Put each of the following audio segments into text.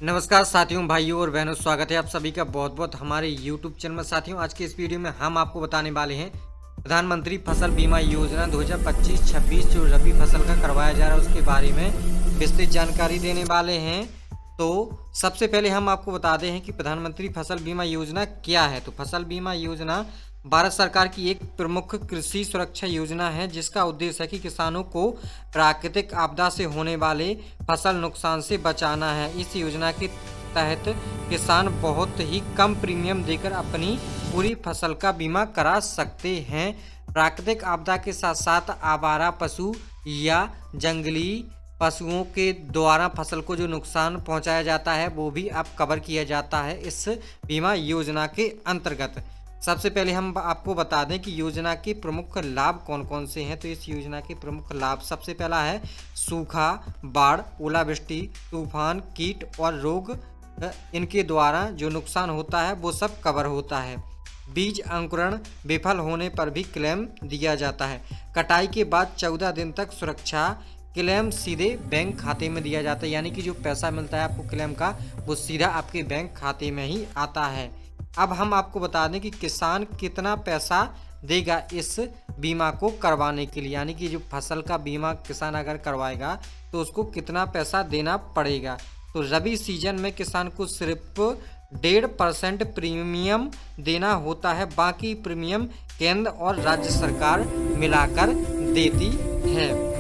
नमस्कार साथियों, भाइयों और बहनों, स्वागत है आप सभी का बहुत बहुत हमारे YouTube चैनल में। साथियों, आज के इस वीडियो में हम आपको बताने वाले हैं प्रधानमंत्री फसल बीमा योजना 2025-26 जो रबी फसल का करवाया जा रहा है उसके बारे में विस्तृत जानकारी देने वाले हैं। तो सबसे पहले हम आपको बता दें कि प्रधानमंत्री फसल बीमा योजना क्या है। तो फसल बीमा योजना भारत सरकार की एक प्रमुख कृषि सुरक्षा योजना है जिसका उद्देश्य है कि किसानों को प्राकृतिक आपदा से होने वाले फसल नुकसान से बचाना है। इस योजना के तहत किसान बहुत ही कम प्रीमियम देकर अपनी पूरी फसल का बीमा करा सकते हैं। प्राकृतिक आपदा के साथ साथ आवारा पशु या जंगली पशुओं के द्वारा फसल को जो नुकसान पहुंचाया जाता है वो भी अब कवर किया जाता है इस बीमा योजना के अंतर्गत। सबसे पहले हम आपको बता दें कि योजना के प्रमुख लाभ कौन कौन से हैं। तो इस योजना के प्रमुख लाभ सबसे पहला है सूखा, बाढ़, ओलावृष्टि, तूफान, कीट और रोग इनके द्वारा जो नुकसान होता है वो सब कवर होता है। बीज अंकुरण विफल होने पर भी क्लेम दिया जाता है। कटाई के बाद 14 दिन तक सुरक्षा क्लेम सीधे बैंक खाते में दिया जाता है, यानी कि जो पैसा मिलता है आपको क्लेम का वो सीधा आपके बैंक खाते में ही आता है। अब हम आपको बता दें कि किसान कितना पैसा देगा इस बीमा को करवाने के लिए, यानी कि जो फसल का बीमा किसान अगर करवाएगा तो उसको कितना पैसा देना पड़ेगा। तो रबी सीजन में किसान को सिर्फ 1.5% प्रीमियम देना होता है, बाकी प्रीमियम केंद्र और राज्य सरकार मिलाकर देती है।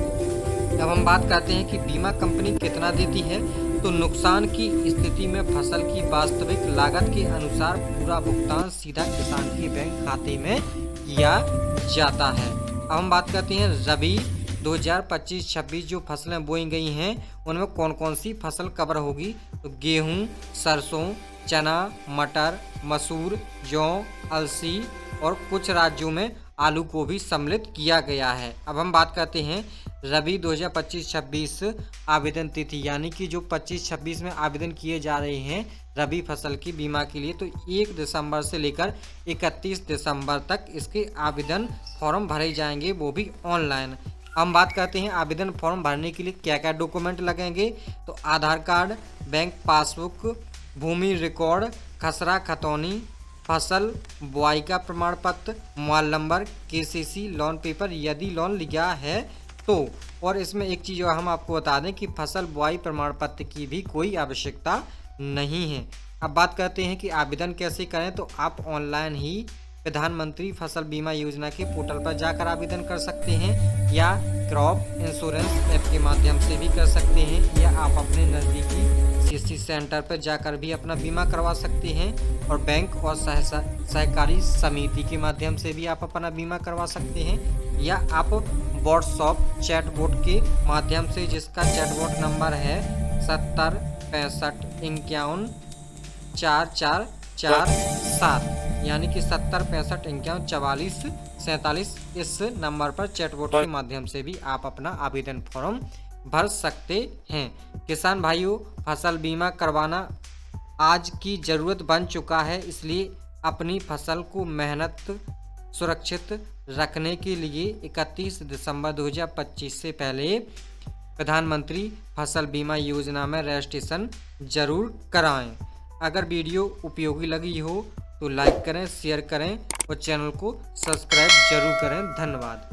अब हम बात करते हैं कि बीमा कंपनी कितना देती है। तो नुकसान की स्थिति में फसल की वास्तविक लागत के अनुसार पूरा भुगतान सीधा किसान के बैंक खाते में किया जाता है। अब हम बात करते हैं रबी 2025-26 जो फसलें बोई गई हैं उनमें कौन कौन सी फसल कवर होगी। तो गेहूं, सरसों, चना, मटर, मसूर, जौ, अलसी और कुछ राज्यों में आलू को भी सम्मिलित किया गया है। अब हम बात करते हैं रबी 2025-26 आवेदन तिथि, यानी कि जो 25-26 में आवेदन किए जा रहे हैं रबी फसल की बीमा के लिए, तो 1 दिसंबर से लेकर 31 दिसंबर तक इसके आवेदन फॉर्म भरे जाएंगे, वो भी ऑनलाइन। हम बात करते हैं आवेदन फॉर्म भरने के लिए क्या क्या डॉक्यूमेंट लगेंगे। तो आधार कार्ड, बैंक पासबुक, भूमि रिकॉर्ड, खसरा खतौनी, फसल बुआई का प्रमाण पत्र, mobile number, KCC loan paper यदि लोन लिया है तो। और इसमें एक चीज़ हम आपको बता दें कि फसल बुआई प्रमाण पत्र की भी कोई आवश्यकता नहीं है। अब बात करते हैं कि आवेदन कैसे करें। तो आप ऑनलाइन ही प्रधानमंत्री फसल बीमा योजना के पोर्टल पर जाकर आवेदन कर सकते हैं, या क्रॉप इंश्योरेंस ऐप के माध्यम से भी कर सकते हैं, या आप अपने नज़दीकी सीसी सेंटर पर जाकर भी अपना बीमा करवा सकते हैं, और बैंक और सहकारी समिति के माध्यम से भी आप अपना बीमा करवा सकते हैं, या आप व्हाट्सएप चैटबॉट के माध्यम से, जिसका चैटबॉट नंबर है 70 65 51 4447, यानी कि 70 65 51 44 47, इस नंबर पर चैटबॉट के माध्यम से भी आप अपना आवेदन फॉर्म भर सकते हैं। किसान भाइयों, फसल बीमा करवाना आज की ज़रूरत बन चुका है, इसलिए अपनी फसल को मेहनत सुरक्षित रखने के लिए 31 दिसंबर 2025 से पहले प्रधानमंत्री फसल बीमा योजना में रजिस्ट्रेशन जरूर कराएं। अगर वीडियो उपयोगी लगी हो तो लाइक करें, शेयर करें और चैनल को सब्सक्राइब जरूर करें। धन्यवाद।